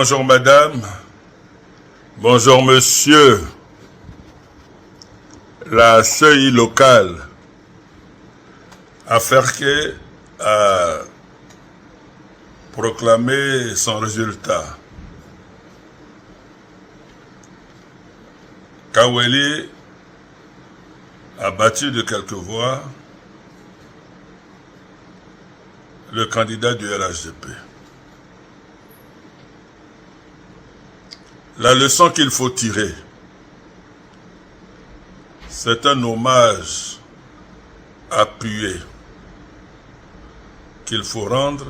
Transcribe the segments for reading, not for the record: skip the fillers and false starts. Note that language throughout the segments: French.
bonjour madame, bonjour monsieur. La CEI locale a proclamé son résultat. Kaweli a battu de quelques voix le candidat du RHDP. La leçon qu'il faut tirer, c'est un hommage appuyé qu'il faut rendre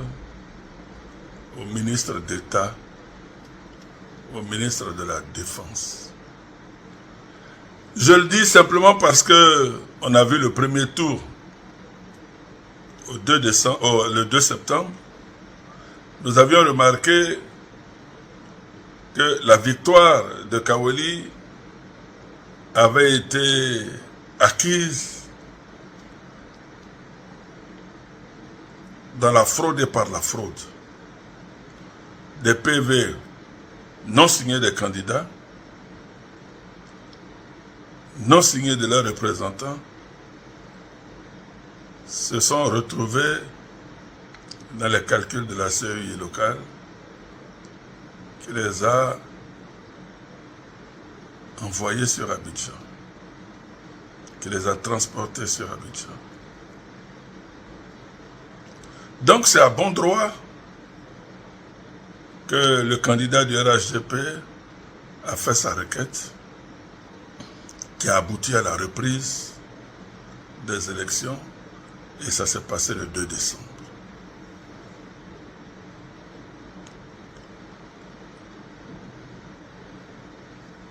au ministre d'État, au ministre de la Défense. Je le dis simplement parce que on a vu le premier tour le 2 septembre. Nous avions remarqué que la victoire de Kaweli avait été acquise dans la fraude et par la fraude. Des PV non signés des candidats, non signés de leurs représentants, se sont retrouvés dans les calculs de la CEI locale qui les a envoyés sur Abidjan, qui les a transportés sur Abidjan. Donc c'est à bon droit que le candidat du RHDP a fait sa requête, qui a abouti à la reprise des élections, et ça s'est passé le 2 décembre.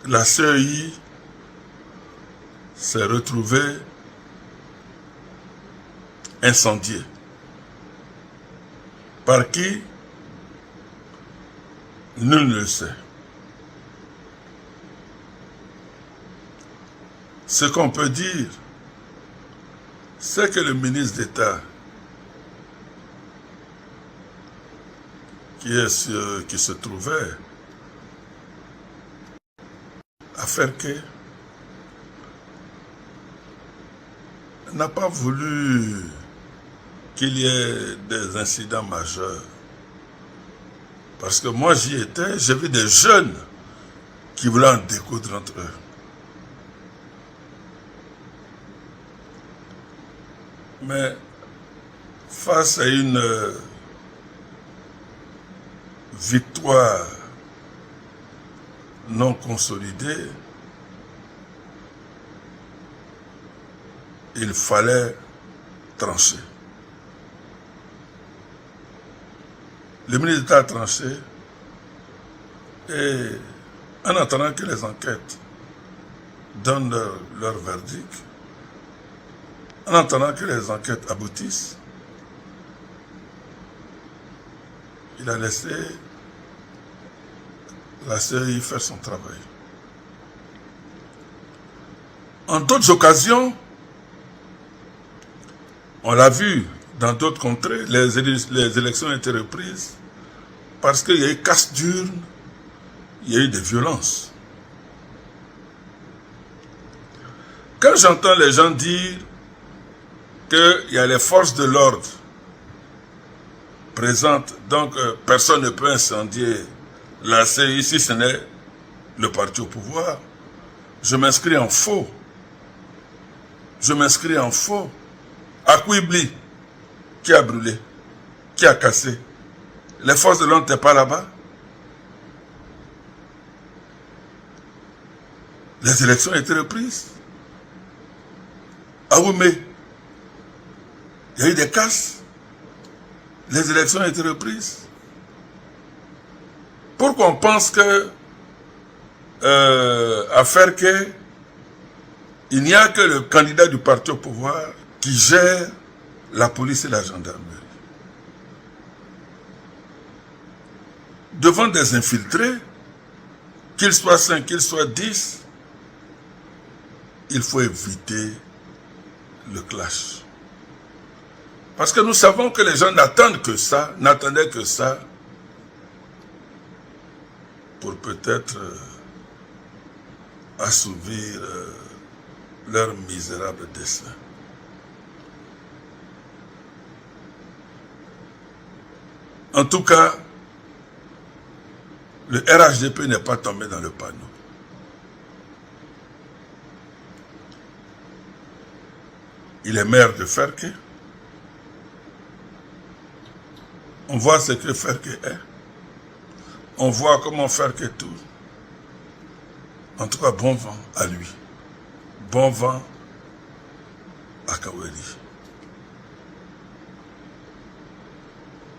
La CEI s'est retrouvée incendiée. Par qui? Nul ne le sait. Ce qu'on peut dire, c'est que le ministre d'État qui se trouvait à Ferké n'a pas voulu qu'il y ait des incidents majeurs. Parce que moi j'y étais, j'ai vu des jeunes qui voulaient en découdre entre eux. Mais face à une victoire non consolidée, il fallait trancher. Le ministre d'État a tranché et en attendant que les enquêtes donnent leur verdict, en attendant que les enquêtes aboutissent, il a laissé la CEI faire son travail. En d'autres occasions, on l'a vu dans d'autres contrées, les élections ont été reprises parce qu'il y a eu casse d'urne, il y a eu des violences. Quand j'entends les gens dire qu'il y a les forces de l'ordre présentes, donc personne ne peut incendier la CEI si ce n'est le parti au pouvoir, je m'inscris en faux. Je m'inscris en faux. Akwibli, qui a brûlé, qui a cassé. Les forces de l'ordre n'étaient pas là-bas. Les élections ont été reprises. À Oumé, il y a eu des casses. Les élections ont été reprises. Pourquoi on pense que à Ferké, il n'y a que le candidat du parti au pouvoir qui gère la police et la gendarmerie. Devant des infiltrés, qu'ils soient 5, qu'ils soient 10, il faut éviter le clash. Parce que nous savons que les gens n'attendent que ça, n'attendaient que ça, pour peut-être assouvir leur misérable destin. En tout cas, le RHDP n'est pas tombé dans le panneau. Il est maire de Ferke. On voit ce que Ferke est. On voit comment Ferke tourne. En tout cas, bon vent à lui. Bon vent à Kaweli.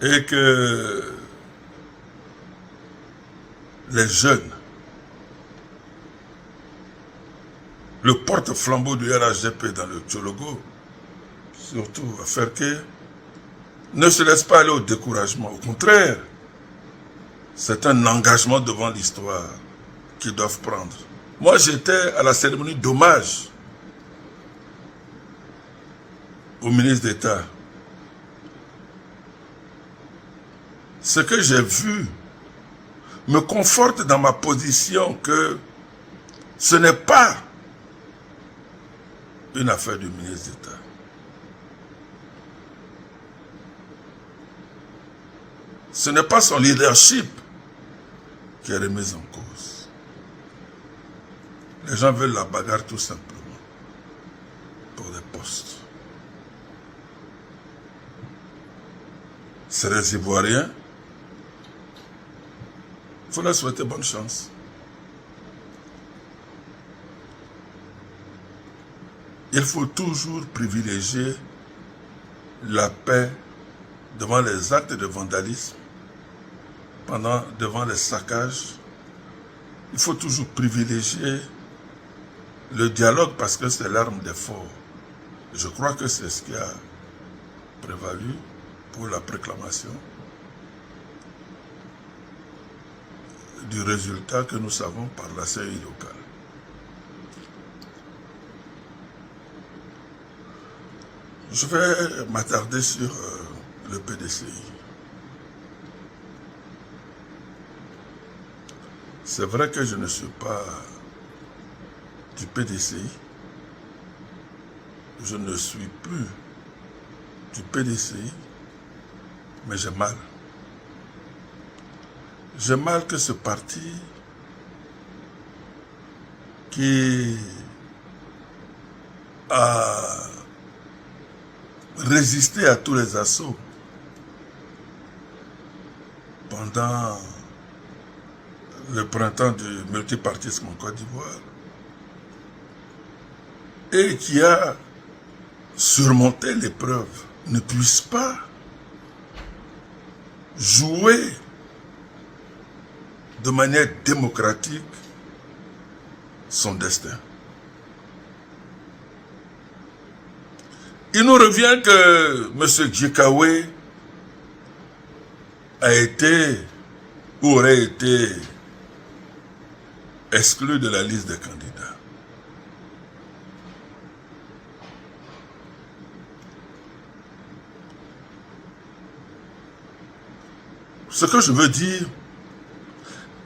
Et que les jeunes, le porte-flambeau du RHDP dans le Tchologo, surtout à Ferke, ne se laisse pas aller au découragement. Au contraire, c'est un engagement devant l'histoire qu'ils doivent prendre. Moi, j'étais à la cérémonie d'hommage au ministre d'État. Ce que j'ai vu me conforte dans ma position que ce n'est pas une affaire du ministre d'État. Ce n'est pas son leadership qui est remis en cause. Les gens veulent la bagarre tout simplement pour des postes. C'est les Ivoiriens. Il faut leur souhaiter bonne chance. Il faut toujours privilégier la paix devant les actes de vandalisme, devant les saccages. Il faut toujours privilégier le dialogue parce que c'est l'arme des forts. Je crois que c'est ce qui a prévalu pour la préclamation du résultat que nous savons par la CEI locale. Je vais m'attarder sur le PDCI. C'est vrai que je ne suis pas du PDCI. Je ne suis plus du PDCI, mais j'ai mal. J'ai mal que ce parti qui a résisté à tous les assauts pendant le printemps du multipartisme en Côte d'Ivoire et qui a surmonté l'épreuve ne puisse pas jouer de manière démocratique son destin. Il nous revient que M. Djikawe a été ou aurait été exclu de la liste des candidats. Ce que je veux dire,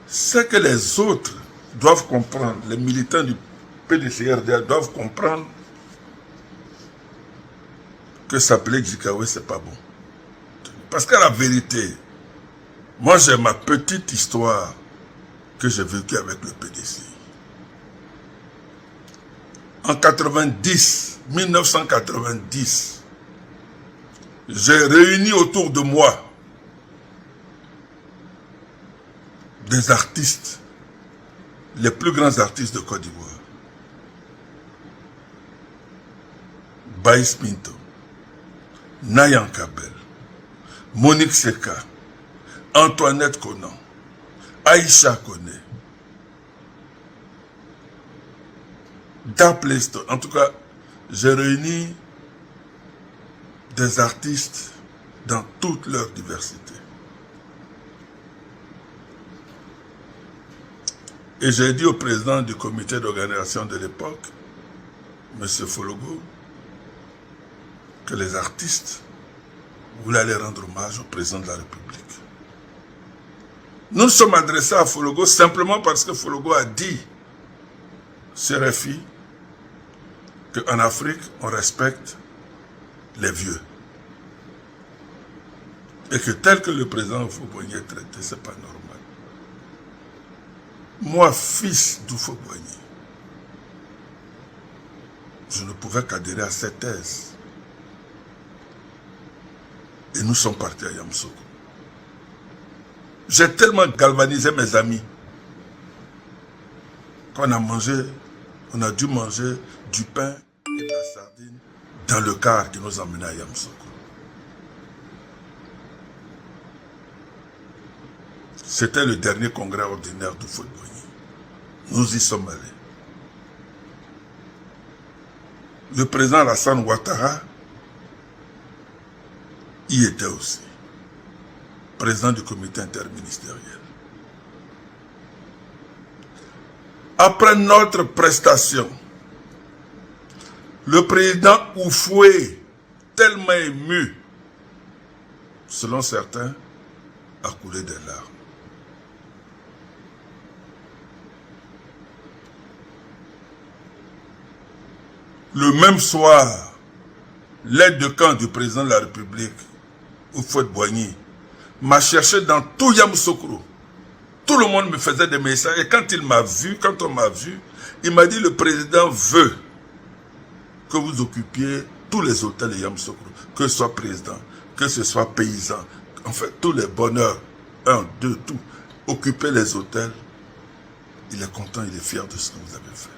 c'est que les autres doivent comprendre, les militants du PDCRDA doivent comprendre que s'appeler Djikawe, c'est pas bon. Parce qu'à la vérité, moi j'ai ma petite histoire que j'ai vécue avec le PDC. En 1990, j'ai réuni autour de moi des artistes, les plus grands artistes de Côte d'Ivoire. Baïs Pinto, Nayan Kabel, Monique Seka, Antoinette Conan, Aïcha Kone, Daplesto. En tout cas, j'ai réuni des artistes dans toute leur diversité. Et j'ai dit au président du comité d'organisation de l'époque, M. Fologo, que les artistes voulaient aller rendre hommage au président de la République. Nous nous sommes adressés à Fologo simplement parce que Fologo a dit sur RFI qu'en Afrique, on respecte les vieux. Et que tel que le président Houphouët-Boigny est traité, ce n'est pas normal. Moi, fils d'Houphouët-Boigny, je ne pouvais qu'adhérer à cette thèse. Et nous sommes partis à Yamoussoukro. J'ai tellement galvanisé mes amis qu'on a mangé, on a dû manger du pain et de la sardine dans le car qui nous emmenait à Yamoussoukro. C'était le dernier congrès ordinaire d'Houphouët-Boigny. Nous y sommes allés. Le président Alassane Ouattara y était aussi. Président du comité interministériel. Après notre prestation, le président Houphouët, tellement ému, selon certains, a coulé des larmes. Le même soir, l'aide de camp du président de la République, Houphouët-Boigny, m'a cherché dans tout Yamoussoukro. Tout le monde me faisait des messages. Et quand il m'a vu, quand on m'a vu, il m'a dit: le président veut que vous occupiez tous les hôtels de Yamoussoukro, que ce soit président, que ce soit paysan, en fait, tous les bonheurs, 1, 2, tout. Occupez les hôtels. Il est content, il est fier de ce que vous avez fait.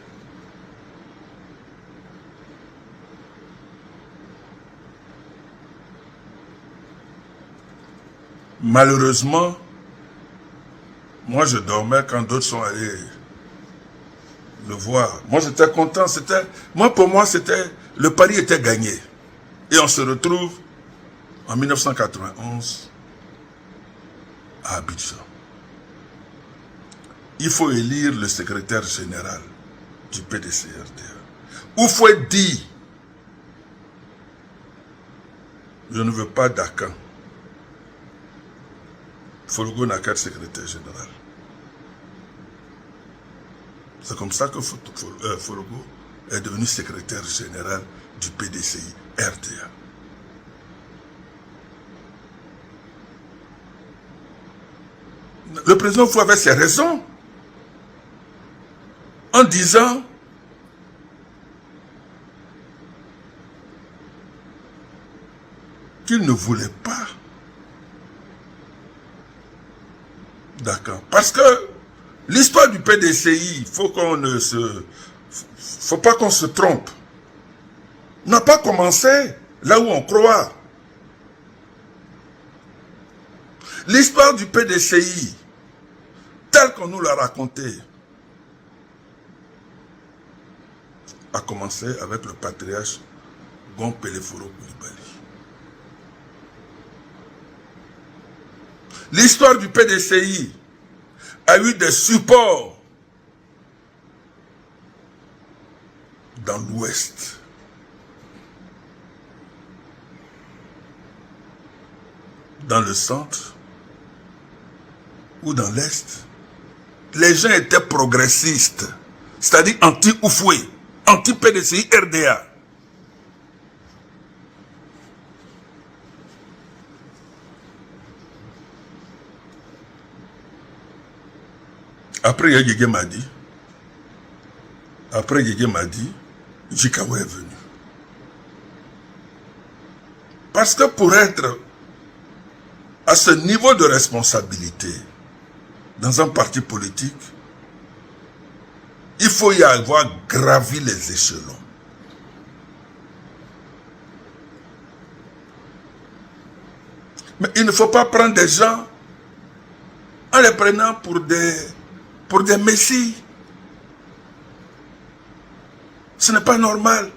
Malheureusement, moi je dormais quand d'autres sont allés le voir. Moi j'étais content, pour moi le pari était gagné. Et on se retrouve en 1991 à Abidjan. Il faut élire le secrétaire général du PDC-RDA. Houphouët dit: je ne veux pas d'Akan. Fologo n'a qu'à être secrétaire général. C'est comme ça que Fologo est devenu secrétaire général du PDCI RDA. Le président Houphouët avait ses raisons en disant qu'il ne voulait pas d'accord. Parce que l'histoire du PDCI, faut pas qu'on se trompe, n'a pas commencé là où on croit. L'histoire du PDCI, telle qu'on nous l'a racontée, a commencé avec le patriarche Gon Peleforo Coulibaly. L'histoire du PDCI a eu des supports dans l'Ouest. Dans le centre ou dans l'Est. Les gens étaient progressistes, c'est-à-dire anti-Houphouët, anti-PDCI RDA. Après Yégué m'a dit, Jikawa est venu. Parce que pour être à ce niveau de responsabilité dans un parti politique, il faut y avoir gravi les échelons. Mais il ne faut pas prendre des gens en les prenant pour des messies. Ce n'est pas normal.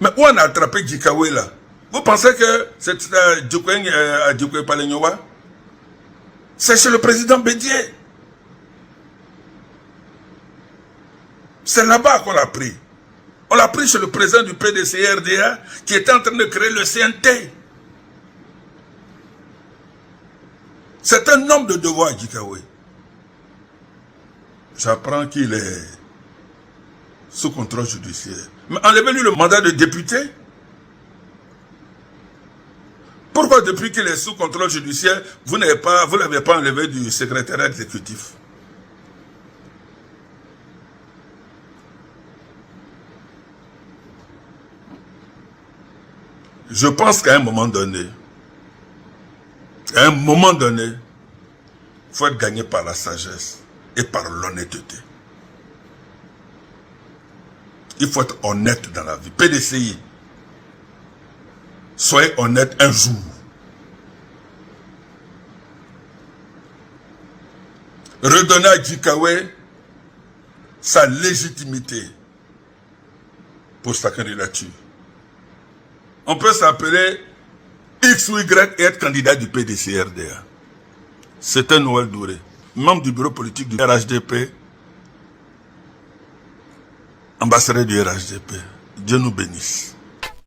Mais où on a attrapé Jikawe là? Vous pensez que c'est Djukwe Palenyowa? C'est chez le président Bédier. C'est là-bas qu'on l'a pris. On l'a pris chez le président du PDC-RDA qui était en train de créer le CNT. C'est un homme de devoir, Djikawe. J'apprends qu'il est sous contrôle judiciaire. Mais enlevez-lui le mandat de député. Pourquoi depuis qu'il est sous contrôle judiciaire, vous ne l'avez pas enlevé du secrétariat exécutif? Je pense qu'à un moment donné, il faut être gagné par la sagesse et par l'honnêteté. Il faut être honnête dans la vie. PDCI, soyez honnête un jour. Redonnez à Djikawe sa légitimité pour sa candidature. On peut s'appeler X ou Y et être candidat du PDCRDA. C'est un Noël Douré, membre du bureau politique du RHDP, ambassadeur du RHDP. Dieu nous bénisse.